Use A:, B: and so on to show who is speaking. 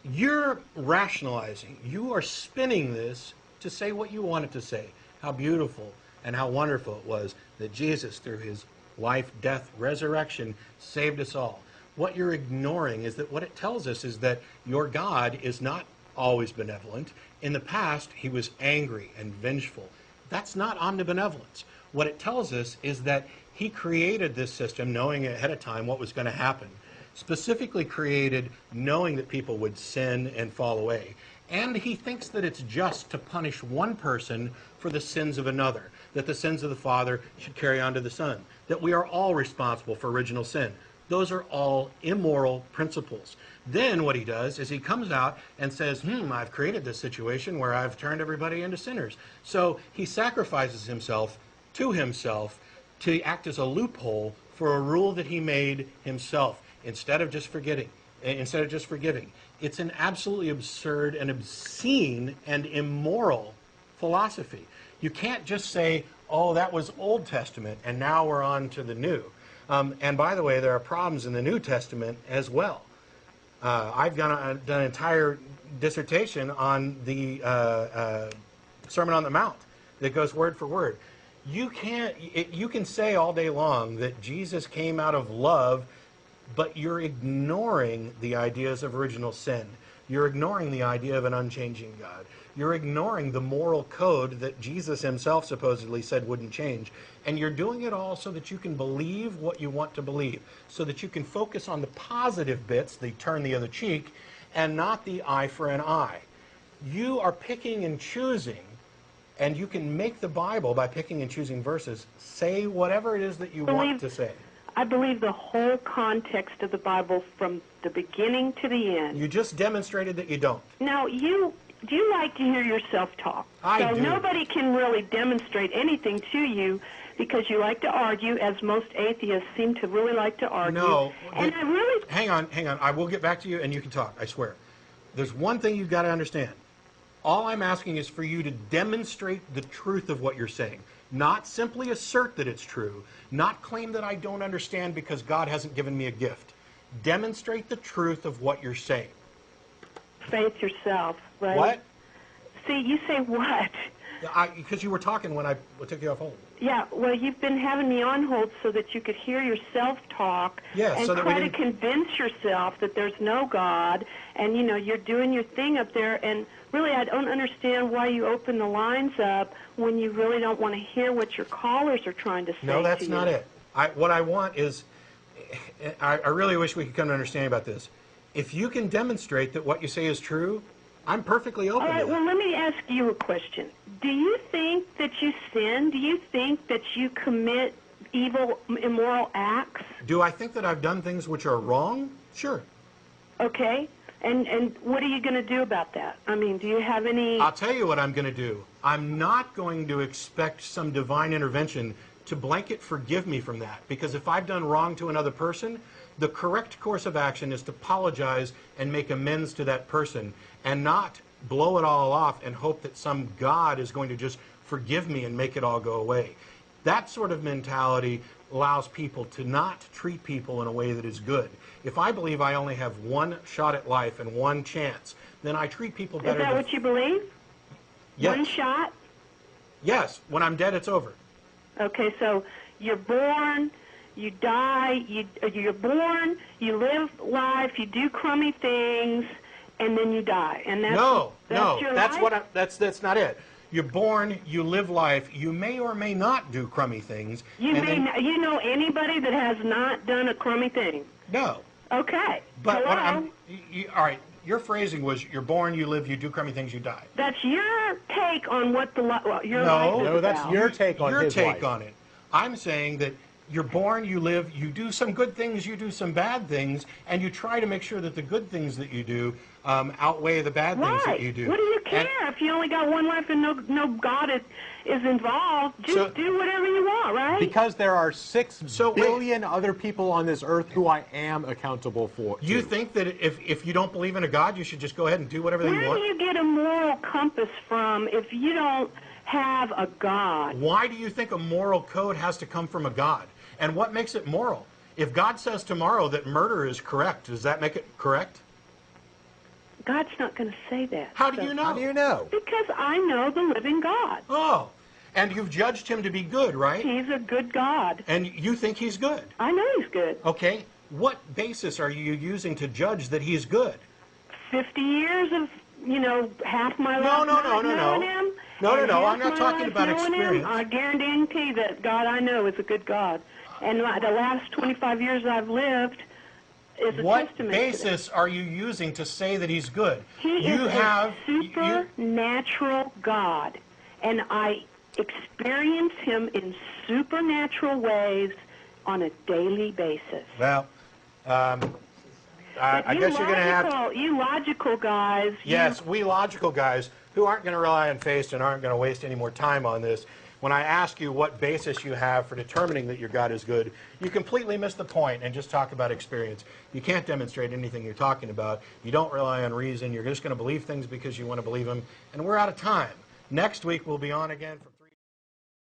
A: You're rationalizing. You are spinning this to say what you want it to say. How beautiful and how wonderful it was that Jesus, through his life, death, resurrection, saved us all. What you're ignoring is that what it tells us is that your God is not always benevolent. In the past, he was angry and vengeful. That's not omnibenevolence. What it tells us is that he created this system knowing ahead of time what was going to happen, specifically created knowing that people would sin and fall away. And he thinks that it's just to punish one person for the sins of another, that the sins of the Father should carry on to the Son, that we are all responsible for original sin. Those are all immoral principles. Then what he does is he comes out and says, I've created this situation where I've turned everybody into sinners. So he sacrifices himself to act as a loophole for a rule that he made himself instead of just forgiving. It's an absolutely absurd and obscene and immoral philosophy. You can't just say, oh, that was Old Testament and now we're on to the New. And by the way, there are problems in the New Testament as well. I've done an entire dissertation on the Sermon on the Mount that goes word for word. You can say all day long that Jesus came out of love, but you're ignoring the ideas of original sin. You're ignoring the idea of an unchanging God. You're ignoring the moral code that Jesus himself supposedly said wouldn't change. And you're doing it all so that you can believe what you want to believe, so that you can focus on the positive bits, the turn the other cheek, and not the eye for an eye. You are picking and choosing, and you can make the Bible, by picking and choosing verses, say whatever it is that you want to say.
B: I believe the whole context of the Bible from the beginning to the end.
A: You just demonstrated that you don't.
B: Now, do you like to hear yourself talk?
A: I do.
B: Nobody can really demonstrate anything to you because you like to argue, as most atheists seem to really like to argue.
A: No.
B: And I really...
A: Hang on. I will get back to you and you can talk, I swear. There's one thing you've got to understand. All I'm asking is for you to demonstrate the truth of what you're saying. Not simply assert that it's true. Not claim that I don't understand because God hasn't given me a gift. Demonstrate the truth of what you're saying.
B: Faith yourself, right?
A: What?
B: See, you say what?
A: Because you were talking when I took you off hold.
B: Yeah, well, you've been having me on hold so that you could hear yourself talk and
A: so that
B: try to convince yourself that there's no God, and, you're doing your thing up there, and really I don't understand why you open the lines up when you really don't want to hear what your callers are trying to say.
A: No, that's not it. What I want is, I really wish we could come to understanding about this. If you can demonstrate that what you say is true, I'm perfectly open to that.
B: All right, well, let me ask you a question. Do you think that you sin? Do you think that you commit evil, immoral acts?
A: Do I think that I've done things which are wrong? Sure.
B: Okay. And what are you going to do about that? I mean, do you have any...
A: I'll tell you what I'm going to do. I'm not going to expect some divine intervention to blanket forgive me from that. Because if I've done wrong to another person, the correct course of action is to apologize and make amends to that person and not blow it all off and hope that some God is going to just forgive me and make it all go away. That sort of mentality allows people to not treat people in a way that is good. If I believe I only have one shot at life and one chance, then I treat people better.
B: Is that what you believe?
A: Yes.
B: One shot?
A: Yes. When I'm dead, it's over.
B: Okay, so you're born, you die, you're born, you live life, you do crummy things, and then you die. And that's
A: that's not it. You're born, you live life, you may or may not do crummy things.
B: You know anybody that has not done a crummy thing?
A: No.
B: Okay.
A: But all right, your phrasing was you're born, you live, you do crummy things, you die.
B: That's your take on what your life is
C: No, that's
B: about.
C: your take on his life.
A: Your take on it. I'm saying that you're born, you live, you do some good things, you do some bad things, and you try to make sure that the good things that you do outweigh the bad things that you do.
B: What do you care if you only got one life and no God is involved? Just do whatever you want, right?
C: Because there are 6 billion other people on this earth who I am accountable for.
A: You think that if you don't believe in a God, you should just go ahead and do whatever you want?
B: Where do you get a moral compass from if you don't have a God?
A: Why do you think a moral code has to come from a God? And what makes it moral? If God says tomorrow that murder is correct, does that make it correct?
B: God's not going to say that.
A: How do you know?
C: How do you know?
B: Because I know the living God.
A: Oh, and you've judged him to be good, right?
B: He's a good God.
A: And you think he's good.
B: I know he's good.
A: Okay, what basis are you using to judge that he's good?
B: 50 years of, half my life
A: No,
B: not knowing him. and half
A: I'm not
B: my
A: talking
B: life
A: about
B: knowing
A: experience.
B: Him, I guarantee that God I know is a good God. And the last 25 years I've lived is a
A: What
B: testament to that.
A: basis are you using to say that he's good?
B: He is a supernatural God, and I experience him in supernatural ways on a daily basis.
A: Well, I guess you're going to have to...
B: You logical guys.
A: Yes, we logical guys who aren't going to rely on faith and aren't going to waste any more time on this. When I ask you what basis you have for determining that your God is good, you completely miss the point and just talk about experience. You can't demonstrate anything you're talking about. You don't rely on reason. You're just going to believe things because you want to believe them. And we're out of time. Next week we'll be on again from